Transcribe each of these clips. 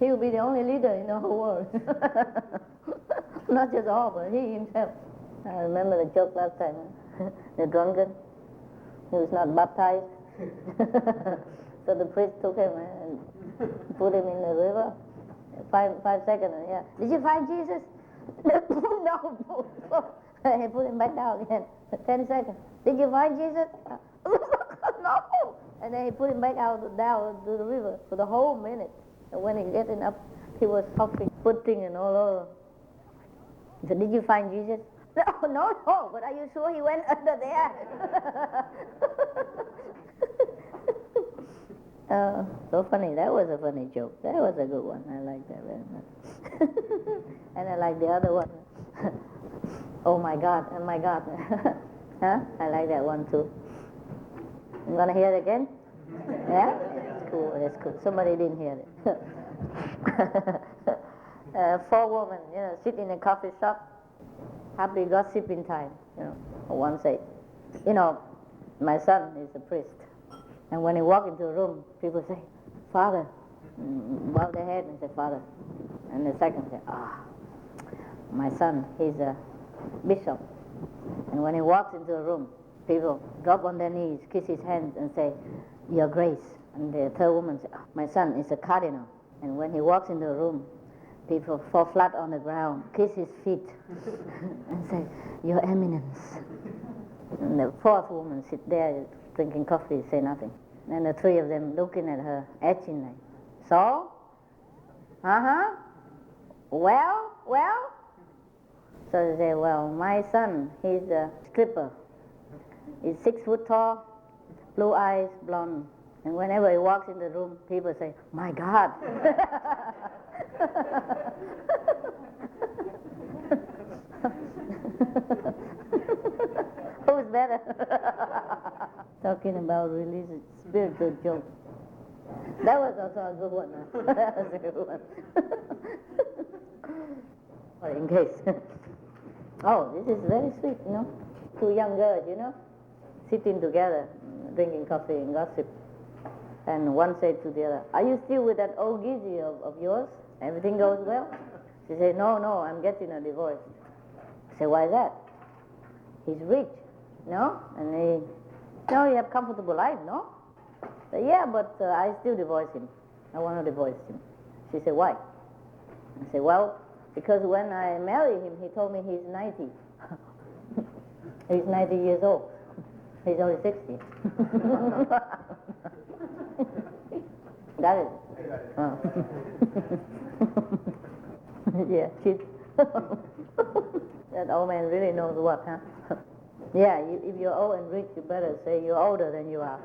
He will be the only leader in the whole world. Not just all, but he himself. I remember the joke last time. The drunkard, he was not baptized. So the priest took him and put him in the river. 5 seconds, yeah. Did you find Jesus? No. He put him back down again. 10 seconds. Did you find Jesus? No. And then he put him back down to the river for the whole minute. And when he getting up, he was huffing, putting and all over. He said, did you find Jesus? No, but are you sure he went under there? So funny. That was a funny joke. That was a good one. I like that very much. And I like the other one. Oh my God. Huh? I like that one too. You want to hear it again? Yeah? That's cool. Somebody didn't hear it. 4 women, sit in a coffee shop, happy gossiping time. One say, my son is a priest. And when he walk into a room, people say, Father. Bow their head and say, Father. And the second say, my son, he's a bishop. And when he walks into a room, people drop on their knees, kiss his hands and say, Your Grace. And the third woman says, my son is a cardinal. And when he walks into a room, people fall flat on the ground, kiss his feet, and say, Your Eminence. And the fourth woman sit there drinking coffee, say nothing. And the 3 of them looking at her, etching like, so? Well? So they say, well, my son, he's a stripper. He's 6 foot tall, blue eyes, blonde. And whenever he walks in the room, people say, my God. Who's better? Talking about religious, spiritual joke. That was also a good one. That was a good one. Or in case. Oh, this is very sweet, 2 young girls, sitting together, drinking coffee and gossip. And one said to the other, are you still with that old geezy of yours? Everything goes well? She said, no, I'm getting a divorce. I said, why is that? He's rich, no? And he have comfortable life, no? I said, yeah, but I still divorce him. I want to divorce him. She said, why? I said, well, because when I married him, he told me he's 90. He's 90 years old. He's only 60. Got it? Oh. Yeah, kids. That old man really knows what, huh? Yeah, if you're old and rich, you better say you're older than you are.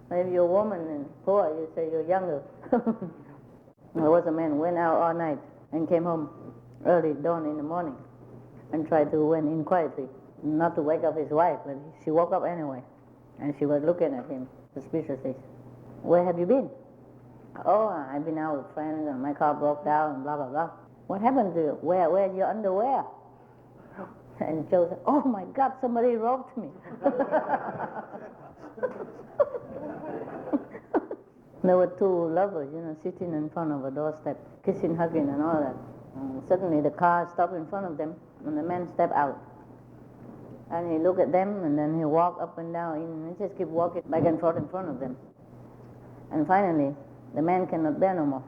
If you're a woman and poor, you say you're younger. There was a man went out all night and came home early dawn in the morning and tried to went in quietly, not to wake up his wife, but she woke up anyway. And she was looking at him suspiciously. Where have you been? Oh, I've been out with friends and my car broke down and blah, blah, blah. What happened to you? Where's your underwear? And Joe said, oh my God, somebody robbed me. There were 2 lovers, sitting in front of a doorstep, kissing, hugging and all that. And suddenly the car stopped in front of them and the man stepped out. And he looked at them and then he walked up and down and he just kept walking back and forth in front of them. And finally, the man cannot bear no more.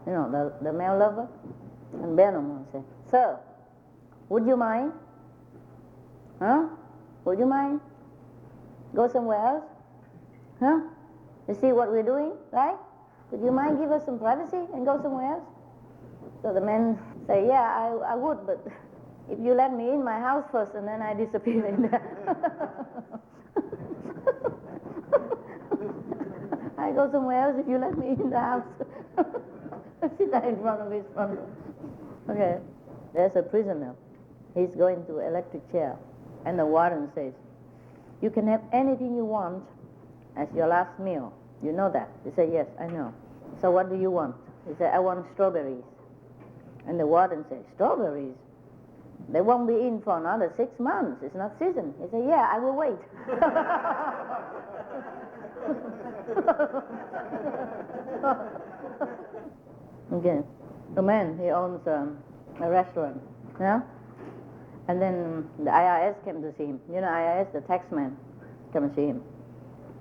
The male lover can bear no more. He said, sir, would you mind? Huh? Would you mind? Go somewhere else? Huh? You see what we're doing, right? Would you mind give us some privacy and go somewhere else? So the man say, yeah, I would, but if you let me in my house first and then I disappear in there. I go somewhere else if you let me in the house. Sit there in front of his front door. Okay, there's a prisoner. He's going to electric chair. And the warden says, you can have anything you want as your last meal. You know that? He said, yes, I know. So what do you want? He said, I want strawberries. And the warden said, strawberries? They won't be in for another 6 months. It's not season. He said, yeah, I will wait. Okay. The man, he owns a restaurant. Yeah? And then the IRS came to see him. You know, IRS, the tax man, came to see him.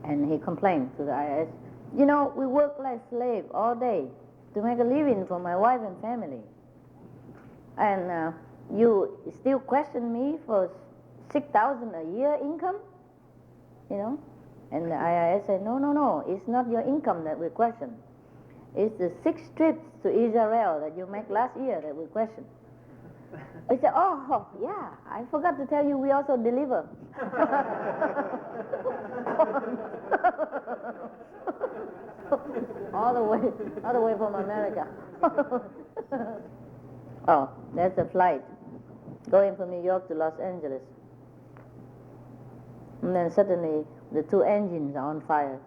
And he complained to the IRS, you know, we work like slaves all day to make a living for my wife and family. And you still question me for $6,000 a year income? You know? And the IRS said, no, it's not your income that we question. It's the 6 trips to Israel that you made last year that we question. He said, oh, yeah, I forgot to tell you we also deliver. all the way from America. Oh, there's a flight going from New York to Los Angeles. And then suddenly the 2 engines are on fire.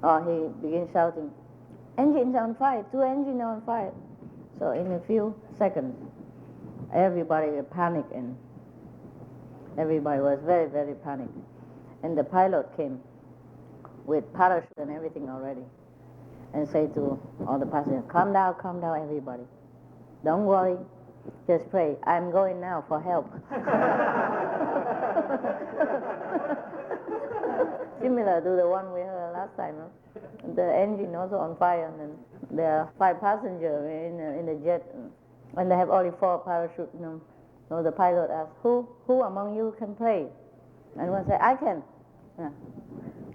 Oh, he begins shouting, engines are on fire, 2 engines are on fire. So in a few seconds, everybody panicked and everybody was very, very panicked. And the pilot came with parachute and everything already and said to all the passengers, calm down, everybody. Don't worry, just pray. I'm going now for help. Similar to the one we heard last time. Huh? The engine also on fire, and then there are 5 passengers in the jet, and they have only 4 parachutes. You know. So the pilot asked, who among you can pray? And one said, I can. Yeah.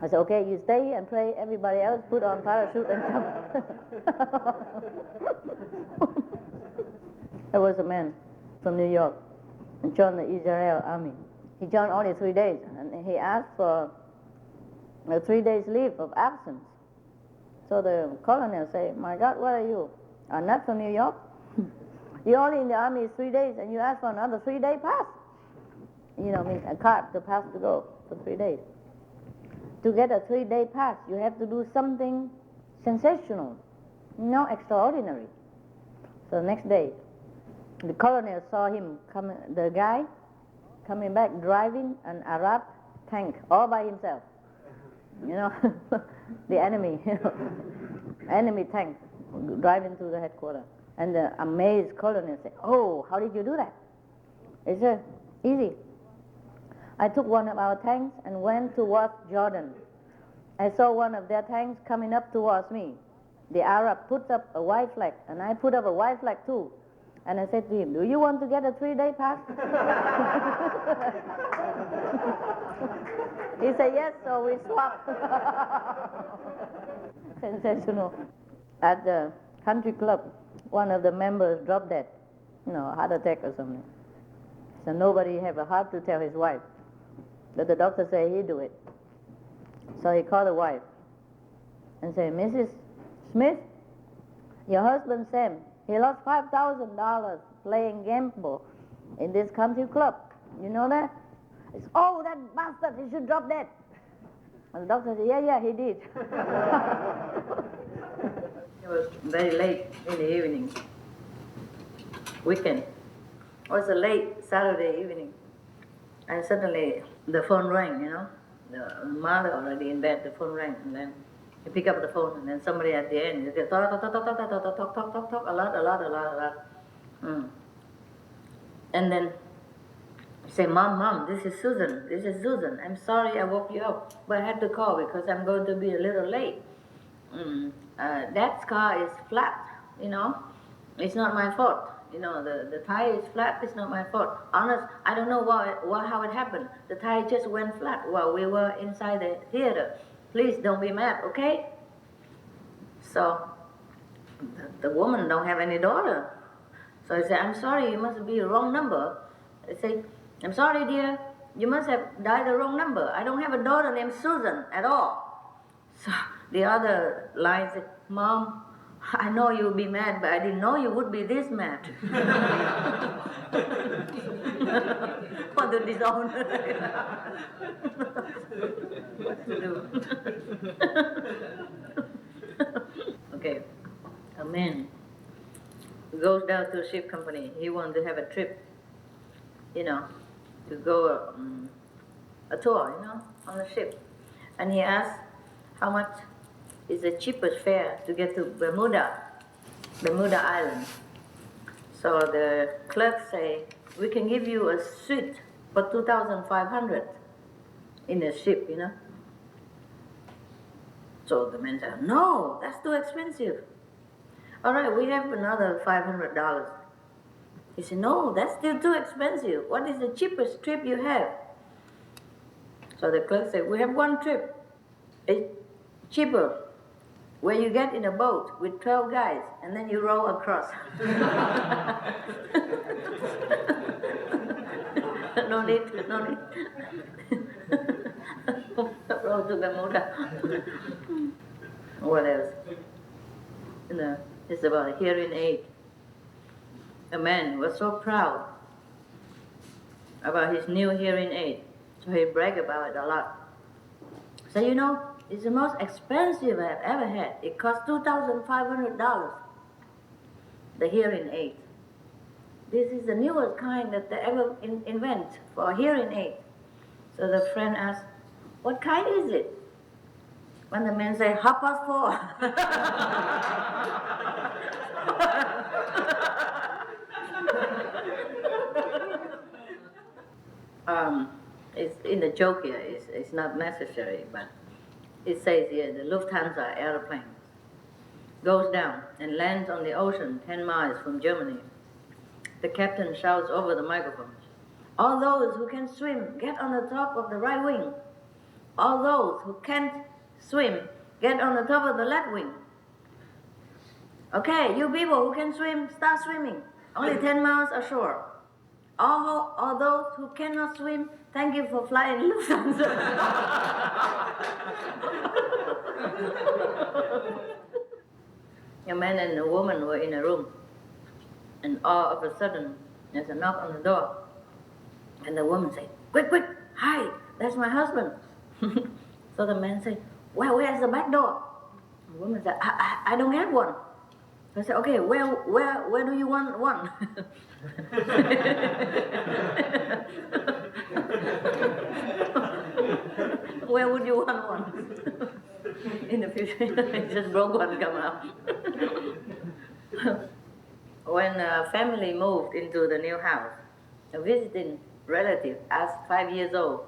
I said, okay, you stay and pray. Everybody else put on parachute and jump. There was a man from New York and joined the Israel army. He joined only 3 days, and he asked for a 3 days leave of absence. So the colonel said, my God, what are you? I'm not from New York. You're only in the army 3 days, and you ask for another 3-day pass. You know, means a card to pass to go for 3 days. To get a 3-day pass, you have to do something sensational, not extraordinary. So next day, the colonel saw him the guy coming back driving an Arab tank all by himself. You know, the enemy, enemy tank driving through the headquarters. And the amazed colonel said, oh, how did you do that? He said, easy. I took one of our tanks and went towards Jordan. I saw one of their tanks coming up towards me. The Arab put up a white flag, and I put up a white flag too. And I said to him, do you want to get a 3-day pass? He said, yes, so we swapped. Sensational. At the country club, one of the members dropped dead, heart attack or something. So nobody have a heart to tell his wife. But the doctor said he'd do it. So he called the wife and said, Mrs. Smith, your husband Sam, he lost $5,000 playing gamble in this country club. You know that? He said, oh, that bastard, he should drop dead. And the doctor said, yeah, he did. It was very late in the evening, weekend. It was a late Saturday evening. And suddenly the phone rang, The mother already in bed, the phone rang. And then he picked up the phone, and then somebody at the end, he said, talk, a lot. And then he said, Mom, this is Susan. I'm sorry I woke you up, but I had to call because I'm going to be a little late. That car is flat, It's not my fault. The tire is flat, it's not my fault. Honest, I don't know how it happened. The tire just went flat while we were inside the theater. Please don't be mad, okay? So the woman don't have any daughter. So I said, I'm sorry, you must be the wrong number. I said, I'm sorry, dear, you must have dialed the wrong number. I don't have a daughter named Susan at all. So the other line said, Mom, I know you'll be mad, but I didn't know you would be this mad. Want to disown her. What to do? Okay. A man goes down to a ship company. He wanted to have a trip, to go a tour, on a ship. And he asked how much is the cheapest fare to get to Bermuda Island. So the clerk say, we can give you a suite for 2,500 in the ship, So the man said, no, that's too expensive. All right, we have another $500. He said, no, that's still too expensive. What is the cheapest trip you have? So the clerk said, we have one trip. It's cheaper, where you get in a boat with 12 guys and then you row across. No need. Row to Bermuda. What else? It's about a hearing aid. A man was so proud about his new hearing aid, so he bragged about it a lot. So it's the most expensive I've ever had. It cost $2,500, the hearing aid. This is the newest kind that they ever invent for a hearing aid. So the friend asked, what kind is it? When the man said, 4:30. It's in the joke here, it's not necessary, but it says here, the Lufthansa airplane goes down and lands on the ocean 10 miles from Germany. The captain shouts over the microphones, all those who can swim, get on the top of the right wing. All those who can't swim, get on the top of the left wing. Okay, you people who can swim, start swimming. Only 10 miles ashore. All those who cannot swim, thank you for flying Lufthansa. A man and a woman were in a room, and all of a sudden, there's a knock on the door. And the woman said, quick, hide, that's my husband. So the man said, well, where's the back door? The woman said, I don't have one. I said, okay, where do you want one? Where would you want one? In the future, just broke one, come out. When a family moved into the new house, a visiting relative asked 5 years old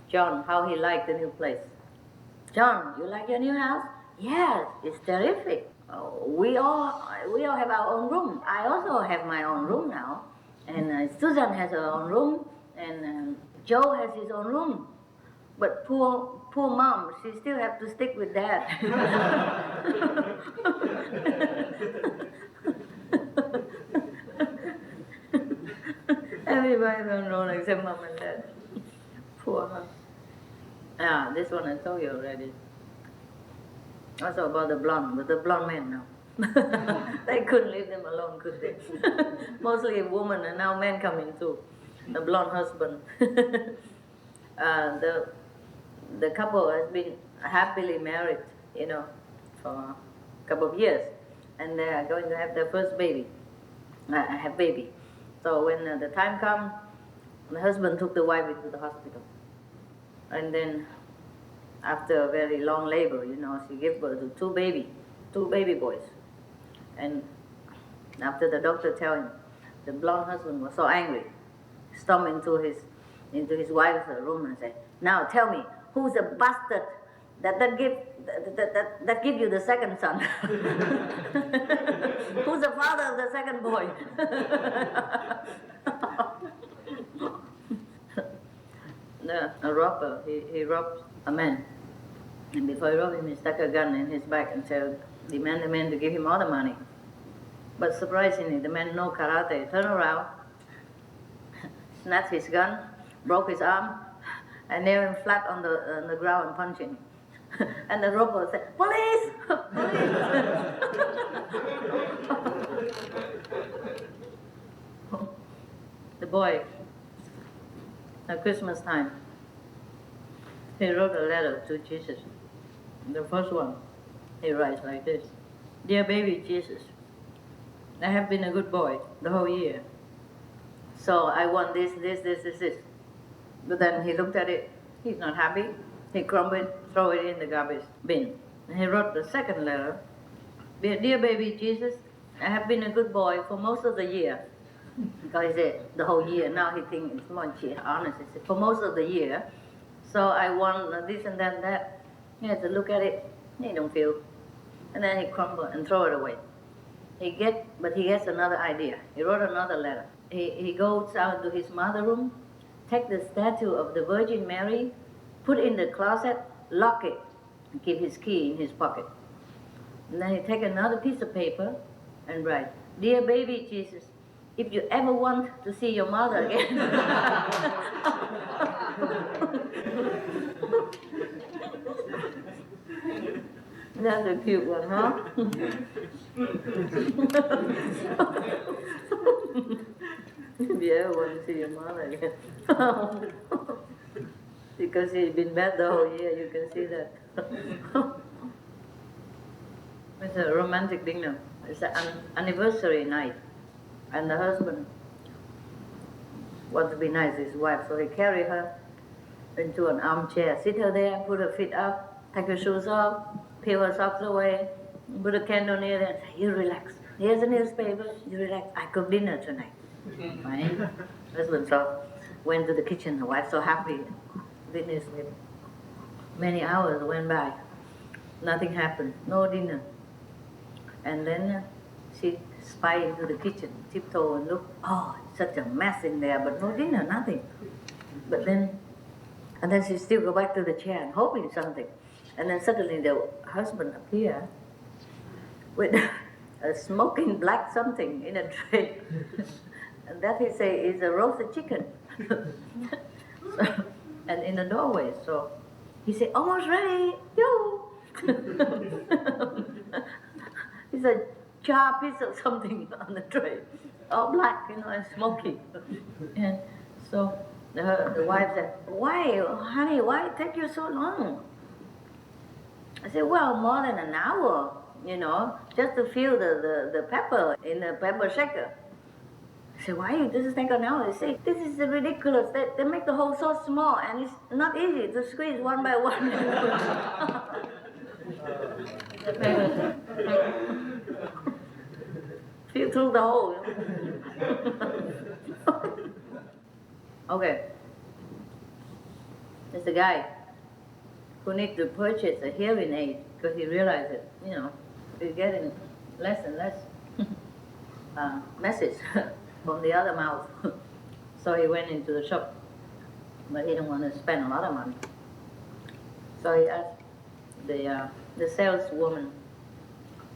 John how he liked the new place. John, you like your new house? Yes, it's terrific. We all have our own room. I also have my own room now, and Susan has her own room, and Joe has his own room. But poor mom, she still has to stick with dad. Everybody's on room except mom and dad. Poor her. This one I told you already. Also about the blonde men now. They couldn't leave them alone, could they? Mostly women, and now men come in too. The blonde husband. The couple has been happily married, for a couple of years, and they are going to have their first baby. Baby. So when the time comes, the husband took the wife into the hospital, and then after a very long labor, she gave birth to two baby boys. And after the doctor tell him, the blonde husband was so angry, stormed into his wife's room and said, now tell me, who's the bastard that give you the second son? Who's the father of the second boy? A robber, he robbed a man. And before he robbed him, he stuck a gun in his back and said, demand the man to give him all the money. But surprisingly, the man no karate, turned around, snatched his gun, broke his arm, and nailed him flat on the ground and punched him. And the robber said, police! Police! The boy, at Christmas time, he wrote a letter to Jesus. The first one, he writes like this: Dear baby Jesus, I have been a good boy the whole year. So I want this. But then he looked at it. He's not happy. He crumbled it, throw it in the garbage bin. And he wrote the second letter. Dear baby Jesus, I have been a good boy for most of the year. Because he said the whole year. Now he thinks it's more honest. He said, for most of the year. So I want this and that and that. He had to look at it. He don't feel. And then he crumbled and throw it away. But he gets another idea. He wrote another letter. He goes out to his mother's room, take the statue of the Virgin Mary, put it in the closet, lock it, and keep his key in his pocket. And then he take another piece of paper and write, Dear baby Jesus, if you ever want to see your mother again. That's a cute one, huh? If you ever want to see your mother again. Because she's been bad the whole year, you can see that. It's a romantic dinner. It's an anniversary night. And the husband wants to be nice to his wife, so he carry her into an armchair, sit her there, put her feet up, take her shoes off, peel her socks away, put a candle near there and say, you relax. Here's a newspaper, you relax. I cook dinner tonight. Right? Husband went to the kitchen, the wife so happy. Witness with many hours went by. Nothing happened, no dinner. And then she spied into the kitchen, tiptoe and looked, oh, such a mess in there, but no dinner, nothing. And then she still go back to the chair and hoping something. And then suddenly the husband appeared with a smoking black something in a tray. And that he say is a roasted chicken. And in the doorway, so he said, almost ready, yo. It's a charred piece of something on the tray, all black, and smoky. And so the wife said, why, honey, why it take you so long? I said, well, more than an hour, just to feel the pepper in the pepper shaker. I said, why does it take an hour? They say, this is ridiculous. They make the hole so small, and it's not easy to squeeze one by one. Feel through the hole. Okay. There's a guy who needs to purchase a hearing aid because he realized that, he's getting less and less message from the other mouth. So he went into the shop, but he didn't want to spend a lot of money. So he asked the saleswoman,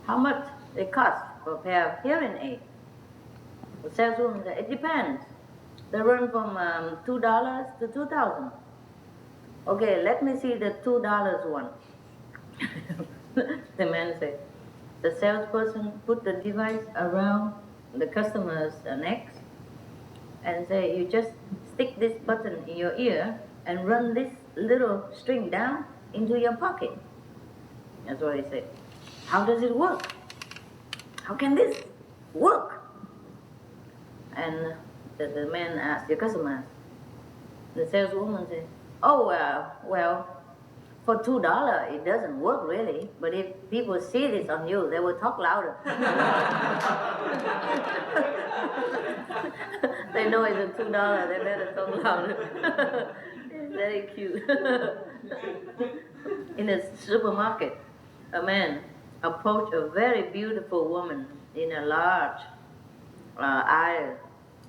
how much it costs for a pair of hearing aids? The saleswoman said, it depends. They run from $2 to $2,000. Okay, let me see the $2 one. The man said, the salesperson put the device around the customer's neck and say, you just stick this button in your ear and run this little string down into your pocket. That's what he said. How does it work? How can this work? And the man asked, the customer, the saleswoman said, oh, well, for $2, it doesn't work really, but if people see this on you, they will talk louder. They know it's a $2, they better talk louder. It's very cute. In a supermarket, a man approached a very beautiful woman in a large aisle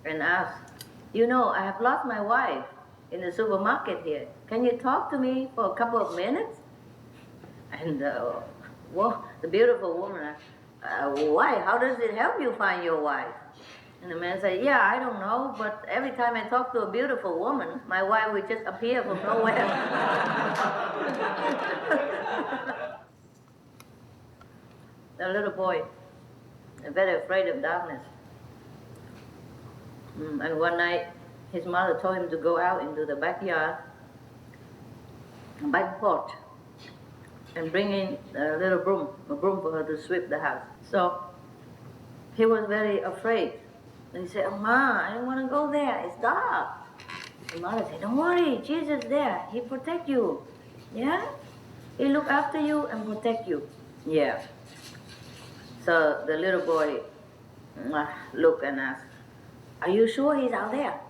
and asked, I have lost my wife in the supermarket here. Can you talk to me for a couple of minutes? And the beautiful woman asked, why? How does it help you find your wife? And the man said, yeah, I don't know, but every time I talk to a beautiful woman, my wife will just appear from nowhere. A little boy, very afraid of darkness. And one night, his mother told him to go out into the backyard, back porch, and bring in a broom for her to sweep the house. So he was very afraid. And he said, "Oh, Ma, I don't want to go there. It's dark." The mother said, "Don't worry, Jesus is there. He protect you. Yeah? He look after you and protect you." Yeah. So the little boy looked and asked, "Are you sure he's out there?"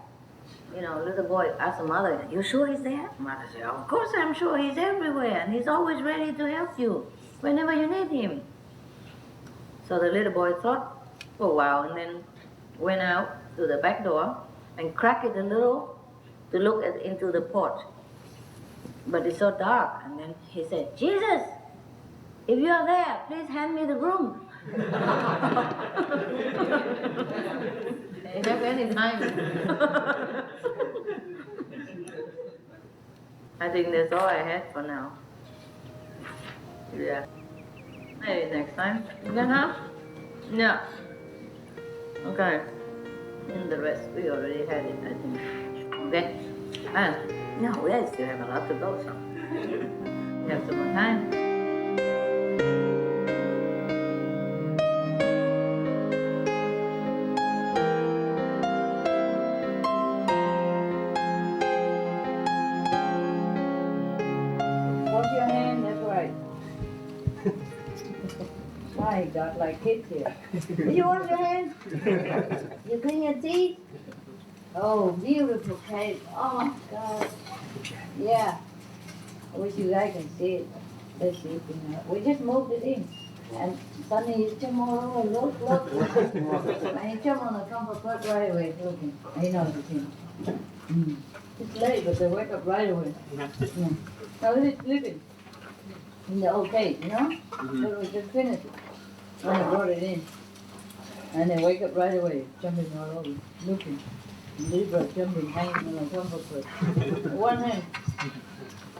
Little boy asked the mother, "You sure he's there?" Mother said, "Of course I'm sure. He's everywhere and he's always ready to help you whenever you need him." So the little boy thought for a while and then went out to the back door and cracked it a little to look into the porch. But it's so dark. And then he said, "Jesus, if you are there, please hand me the broom." Ain't have any time. I think that's all I had for now. Yeah. Maybe next time. You can have? Yeah. Okay. And the rest we already had it, I think. Okay. And no, we still have a lot to go, so we have some more time. Wash your hand, that's right. My God, like kids here. Did you wash your hands? You clean your teeth? Oh, beautiful cake. Oh, God. Yeah. I wish you guys can see it. Let's see if we just moved it in. And suddenly you come all over, look. And you come on the comfort foot right away, looking. And you know the thing. It's late, but they wake up right away. Yeah. Now it's sleeping in the old cage, So we just finished it. When I brought it in. And they wake up right away, jumping all over, looking. Libra jumping, hanging on the comfort foot. One hand.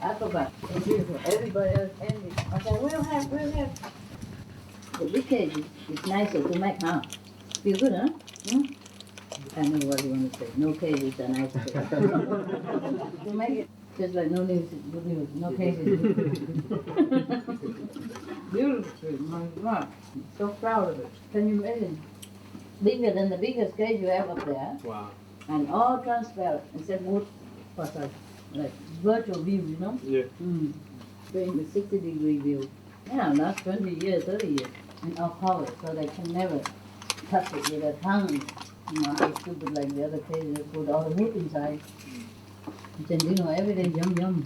Acrobat. It's beautiful. Everybody else envy. I said, we'll have. The big cage is nicer to make, huh? Feel good, huh? I know what you want to say. No cages are nice to make it just like no news, good news. No cages. Beautiful. My God. So proud of it. Can you imagine? Bigger than the biggest cage you have up there. Wow. And all transparent, except wood, like virtual view, Yeah. Doing the 60-degree view. Yeah, last 20 years, 30 years. And all covered, so they can never touch it with their tongue. It's stupid like the other cases, they put all the wood inside. And then, every day, yum.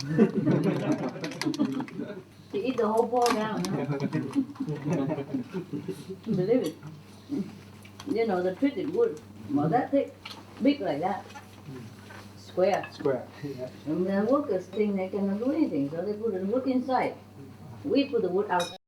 She eat the whole paw down, Believe it. The treated wood, well, that thick, big like that. Square. Yeah. And the workers think they cannot do anything, so they put the wood inside. We put the wood outside.